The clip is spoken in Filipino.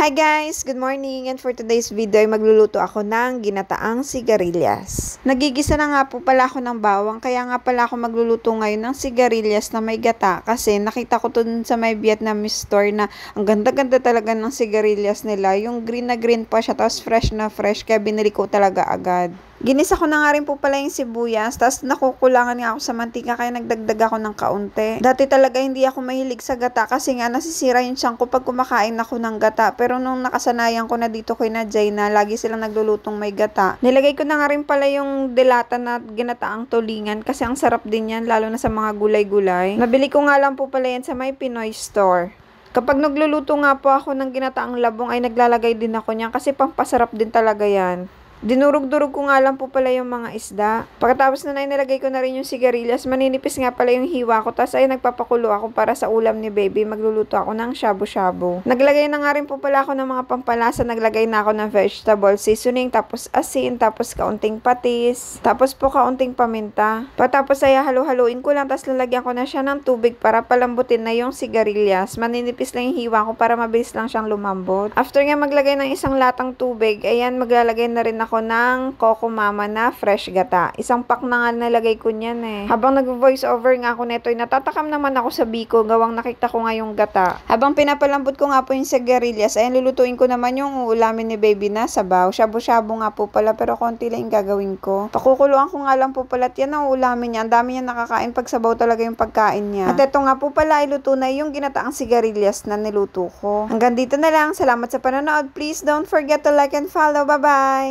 Hi guys! Good morning! And for today's video ay magluluto ako ng ginataang sigarilyas. Nagigisa na nga po pala ako ng bawang, kaya nga pala ako magluluto ngayon ng sigarilyas na may gata kasi nakita ko dun sa may Vietnamese store na ang ganda-ganda talaga ng sigarilyas nila. Yung green na green pa siya, tapos fresh na fresh, kaya binili ko talaga agad. Ginisa ko na nga rin po pala yung sibuyas, tapos nakukulangan nga ako sa mantika kaya nagdagdag ako ng kaunti. Dati talaga hindi ako mahilig sa gata kasi nga nasisira yung tiyan ko pag kumakain ako ng gata. Pero nung nakasanayan ko na dito kay Najay na lagi silang naglulutong may gata, nilagay ko na nga rin pala yung delata na ginataang tulingan kasi ang sarap din yan lalo na sa mga gulay-gulay. Nabili ko nga lang po pala yan sa may Pinoy store. Kapag nagluluto nga po ako ng ginataang labong ay naglalagay din ako niyan kasi pampasarap din talaga yan. Dinurog-durog ko nga lang po pala yung mga isda. Pagkatapos na nilagay ko na rin yung sigarilyas, maninipis nga pala yung hiwa ko. Tapos ay nagpapakulo ako para sa ulam ni baby. Magluluto ako ng shabu-shabu. Naglagay na nga rin po pala ako ng mga pampalasa. Naglagay na ako ng vegetable seasoning, tapos asin, tapos kaunting patis, tapos po kaunting paminta. Pagkatapos ay halo-haluin ko lang, tapos lalagyan ko na siya ng tubig para palambutin na yung sigarilyas. Maninipis lang yung hiwa ko para mabilis lang siyang lumambot. After nga maglagay ng isang latang tubig, ayan maglalagay na rin ako ng Coco Mama na fresh gata. Isang pack na nga nalagay ko niyan eh. Habang nag-voice over nga ako neto, natatakam naman ako sa biko gawang nakita ko nga yung gata. Habang pinapalambot ko nga po yung sigarilyas, ayan lulutuin ko naman yung uulamin ni baby na sabaw. Shabu-shabu nga po pala pero konti lang yung gagawin ko. Pakukuluan ko nga lang po pala at yan ang uulamin niya. Ang dami niya nakakain pag sabaw talaga yung pagkain niya. At eto nga po pala iluto na yung ginataang sigarilyas na niluto ko. Hanggang dito na lang. Salamat sa panonood. Please don't forget to like and follow. Bye-bye!